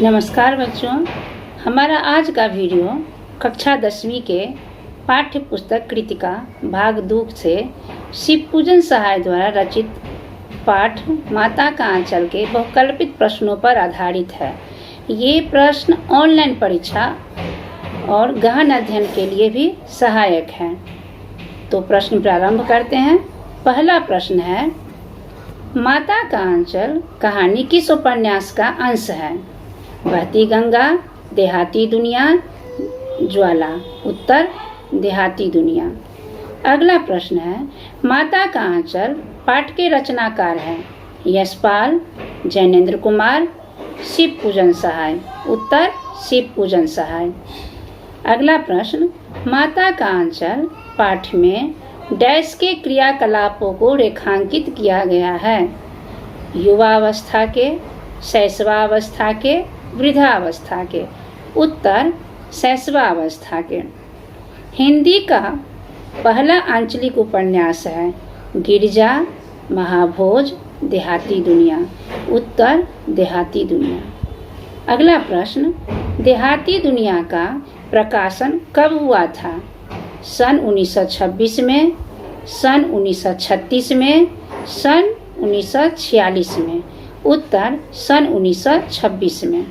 नमस्कार बच्चों, हमारा आज का वीडियो कक्षा 10वीं के पाठ्य पुस्तक कृतिका भाग 2 से शिव पूजन सहाय द्वारा रचित पाठ माता का आंचल के बहुकल्पित प्रश्नों पर आधारित है। ये प्रश्न ऑनलाइन परीक्षा और गहन अध्ययन के लिए भी सहायक हैं। तो प्रश्न प्रारंभ करते हैं। पहला प्रश्न है, माता का आंचल कहानी किस उपन्यास का अंश है? बहती गंगा, देहाती दुनिया, ज्वाला। उत्तर देहाती दुनिया। अगला प्रश्न है, माता का आंचल पाठ के रचनाकार हैं यशपाल, जैनेन्द्र कुमार, शिव पूजन सहाय। उत्तर शिव पूजन सहाय। अगला प्रश्न, माता का आंचल पाठ में डैश के क्रियाकलापों को रेखांकित किया गया है? युवावस्था के, शैशवावस्था के, वृद्धावस्था के। उत्तर शैशवावस्था के। हिंदी का पहला आंचलिक उपन्यास है गिरिजा, महाभोज, देहाती दुनिया। उत्तर देहाती दुनिया। अगला प्रश्न, देहाती दुनिया का प्रकाशन कब हुआ था? सन 1926 में, सन 1936 में, सन 1946 में। उत्तर सन 1926 में।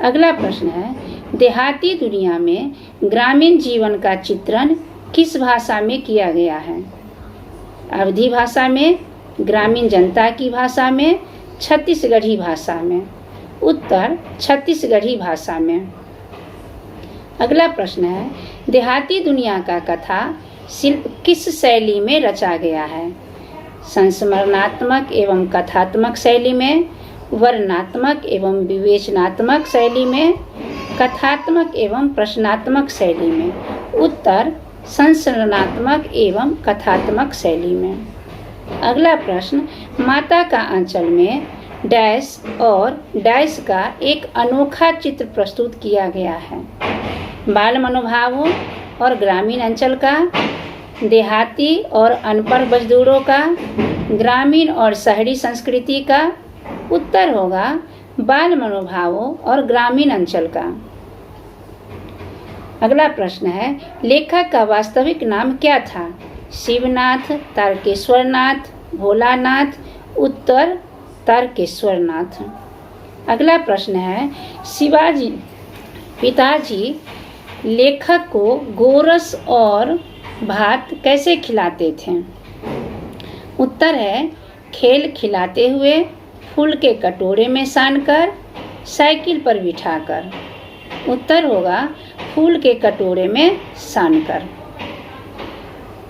अगला प्रश्न है, देहाती दुनिया में ग्रामीण जीवन का चित्रण किस भाषा में किया गया है? अवधी भाषा में, ग्रामीण जनता की भाषा में, छत्तीसगढ़ी भाषा में। उत्तर छत्तीसगढ़ी भाषा में। अगला प्रश्न है, देहाती दुनिया का कथा शिल्प किस शैली में रचा गया है? संस्मरणात्मक एवं कथात्मक शैली में, वर्णनात्मक एवं विवेचनात्मक शैली में, कथात्मक एवं प्रश्नात्मक शैली में। उत्तर संस्मरणात्मक एवं कथात्मक शैली में। अगला प्रश्न, माता का आंचल में डैश और डैश का एक अनोखा चित्र प्रस्तुत किया गया है। बाल मनोभावों और ग्रामीण अंचल का, देहाती और अनपढ़ मजदूरों का, ग्रामीण और शहरी संस्कृति का। उत्तर होगा बाल मनोभावों और ग्रामीण अंचल का। अगला प्रश्न है, लेखक का वास्तविक नाम क्या था? शिवनाथ, तारकेश्वरनाथ, भोलानाथ। उत्तर तारकेश्वरनाथ। अगला प्रश्न है, शिवाजी पिताजी लेखक को गोरस और भात कैसे खिलाते थे? उत्तर है खेल खिलाते हुए, फूल के कटोरे में सानकर, साइकिल पर बिठाकर। उत्तर होगा फूल के कटोरे में सानकर।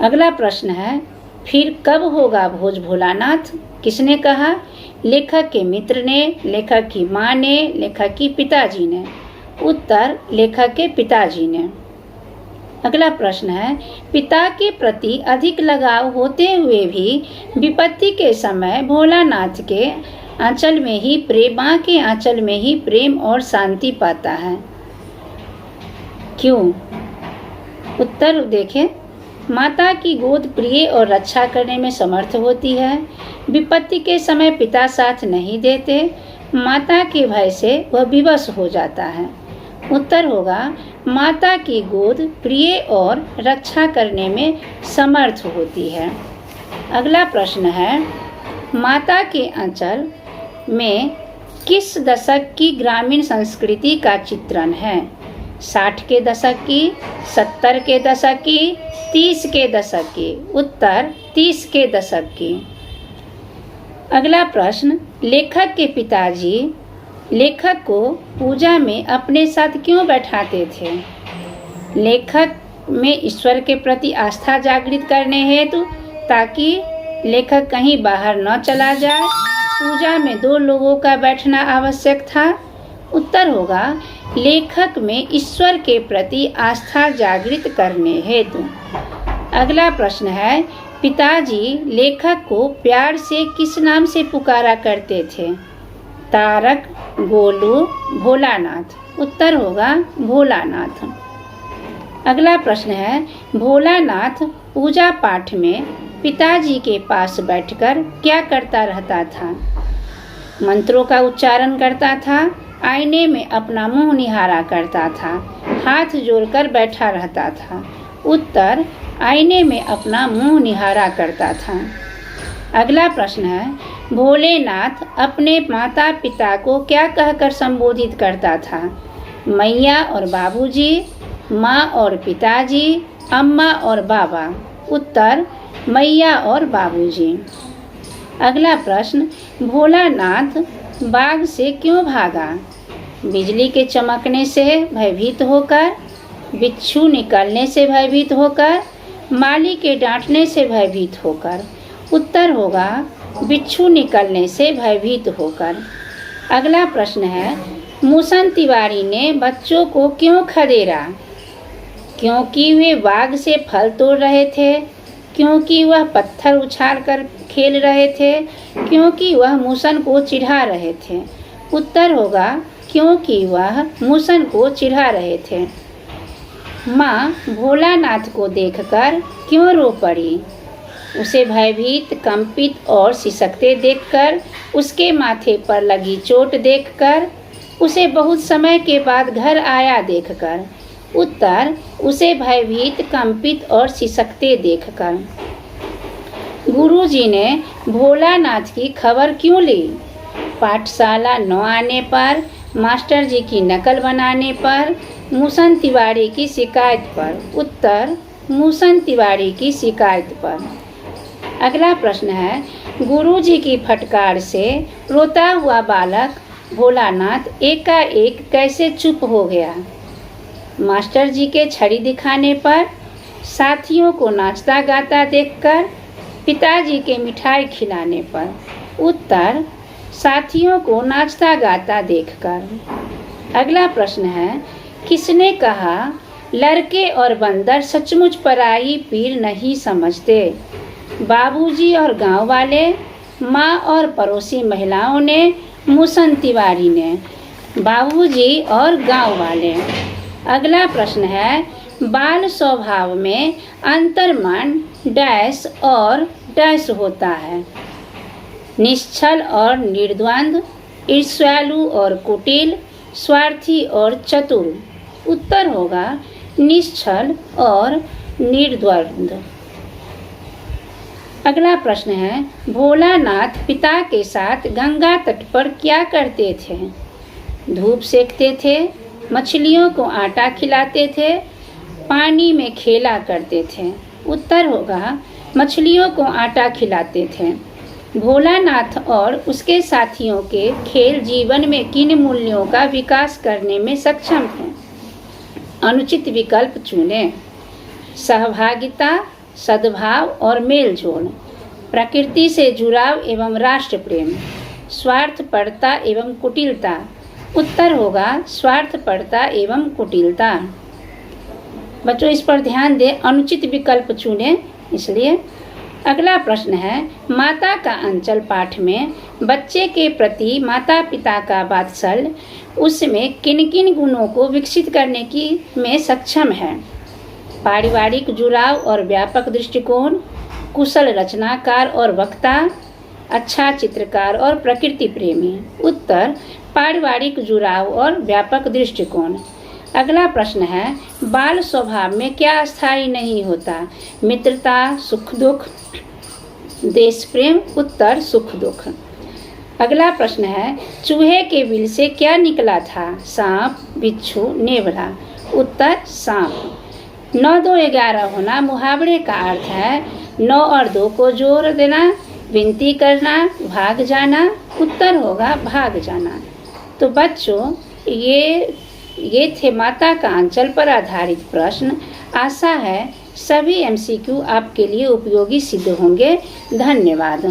अगला प्रश्न है, फिर कब होगा भोज भोलानाथ? किसने कहा? लेखक के मित्र ने, लेखक की माँ ने, लेखक की पिताजी ने। उत्तर लेखक के पिताजी ने। अगला प्रश्न है, पिता के प्रति अधिक लगाव होते हुए भी विपत्ति के समय भोलानाथ के आंचल में ही माँ के आंचल में ही प्रेम और शांति पाता है। क्यों? उत्तर देखें, माता की गोद प्रिय और रक्षा करने में समर्थ होती है। विपत्ति के समय पिता साथ नहीं देते, माता के भय से वह विवश हो जाता है। उत्तर होगा माता की गोद प्रिय और रक्षा करने में समर्थ होती है। अगला प्रश्न है, माता के आंचल में किस दशक की ग्रामीण संस्कृति का चित्रण है? 60 के दशक की, 70 के दशक की, 30 के दशक की। उत्तर 30 के दशक की। अगला प्रश्न, लेखक के पिताजी लेखक को पूजा में अपने साथ क्यों बैठाते थे? लेखक में ईश्वर के प्रति आस्था जागृत करने हेतु, ताकि लेखक कहीं बाहर न चला जाए। पूजा में 2 लोगों का बैठना आवश्यक था। उत्तर होगा लेखक में ईश्वर के प्रति आस्था जागृत करने हेतु। अगला प्रश्न है, पिताजी लेखक को प्यार से किस नाम से पुकारा करते थे? तारक, गोलू, भोलानाथ। उत्तर होगा भोलानाथ। अगला प्रश्न है, भोलानाथ पूजा पाठ में पिताजी के पास बैठकर क्या करता रहता था? मंत्रों का उच्चारण करता था, आईने में अपना मुंह निहारा करता था, हाथ जोड़कर बैठा रहता था। उत्तर, आईने में अपना मुंह निहारा करता था। अगला प्रश्न है, भोलेनाथ अपने माता पिता को क्या कहकर संबोधित करता था? मैया और बाबूजी, माँ और पिताजी, अम्मा और बाबा। उत्तर, मैया और बाबूजी। अगला प्रश्न, भोलानाथ बाग से क्यों भागा? बिजली के चमकने से भयभीत होकर, बिच्छू निकलने से भयभीत होकर, माली के डांटने से भयभीत होकर। उत्तर होगा बिच्छू निकलने से भयभीत होकर। अगला प्रश्न है, मूसन तिवारी ने बच्चों को क्यों खदेड़ा? क्योंकि वे बाग से फल तोड़ रहे थे, क्योंकि वह पत्थर उछाल कर खेल रहे थे, क्योंकि वह मूसन को चिढ़ा रहे थे। उत्तर होगा क्योंकि वह मूसन को चिढ़ा रहे थे। माँ भोलानाथ को देखकर क्यों रो पड़ी? उसे भयभीत, कंपित और सिसकते देखकर, उसके माथे पर लगी चोट देखकर, उसे बहुत समय के बाद घर आया देखकर। उत्तर, उसे भयभीत, कंपित और सिसकते देखकर। गुरुजी ने भोलानाथ की खबर क्यों ली? पाठशाला न आने पर, मास्टर जी की नकल बनाने पर, मूसन तिवारी की शिकायत पर। उत्तर, मूसन तिवारी की शिकायत पर। अगला प्रश्न है, गुरुजी की फटकार से रोता हुआ बालक भोलानाथ एकाएक कैसे चुप हो गया? मास्टर जी के छड़ी दिखाने पर, साथियों को नाचता गाता देखकर, पिताजी के मिठाई खिलाने पर। उत्तर, साथियों को नाचता गाता देखकर। अगला प्रश्न है, किसने कहा लड़के और बंदर सचमुच पराई पीर नहीं समझते? बाबूजी और गांव वाले, माँ और पड़ोसी महिलाओं ने, मूसन तिवारी ने? बाबूजी और गांव वाले। अगला प्रश्न है, बाल स्वभाव में अंतर्मन डैश और डैश होता है? निश्चल और निर्द्वंद, ईर्ष्यालु और कुटिल, स्वार्थी और चतुर। उत्तर होगा निश्चल और निर्द्वंद। अगला प्रश्न है, भोलानाथ पिता के साथ गंगा तट पर क्या करते थे? धूप सेकते थे, मछलियों को आटा खिलाते थे, पानी में खेला करते थे। उत्तर होगा मछलियों को आटा खिलाते थे। भोलानाथ और उसके साथियों के खेल जीवन में किन मूल्यों का विकास करने में सक्षम थे? अनुचित विकल्प चुनें। सहभागिता, सद्भाव और मेलजोल, प्रकृति से जुड़ाव एवं राष्ट्र प्रेम, स्वार्थपरता एवं कुटिलता। उत्तर होगा स्वार्थपरता एवं कुटिलता। बच्चों इस पर ध्यान दें, अनुचित विकल्प चुनें इसलिए। अगला प्रश्न है, माता का अंचल पाठ में बच्चे के प्रति माता पिता का वात्सल्य उसमें किन किन गुणों को विकसित करने की में सक्षम है? पारिवारिक जुड़ाव और व्यापक दृष्टिकोण, कुशल रचनाकार और वक्ता, अच्छा चित्रकार और प्रकृति प्रेमी। उत्तर, पारिवारिक जुड़ाव और व्यापक दृष्टिकोण। अगला प्रश्न है, बाल स्वभाव में क्या स्थायी नहीं होता? मित्रता, सुख दुख, देश प्रेम। उत्तर, सुख दुख। अगला प्रश्न है, चूहे के बिल से क्या निकला था? सांप, बिच्छू, नेवला। उत्तर, सांप। 9, 2, 11 होना मुहावरे का अर्थ है 9 और 2 को जोड़ देना, विनती करना, भाग जाना। उत्तर होगा भाग जाना। तो बच्चों ये थे माता का अंचल पर आधारित प्रश्न। आशा है सभी MCQ आपके लिए उपयोगी सिद्ध होंगे। धन्यवाद।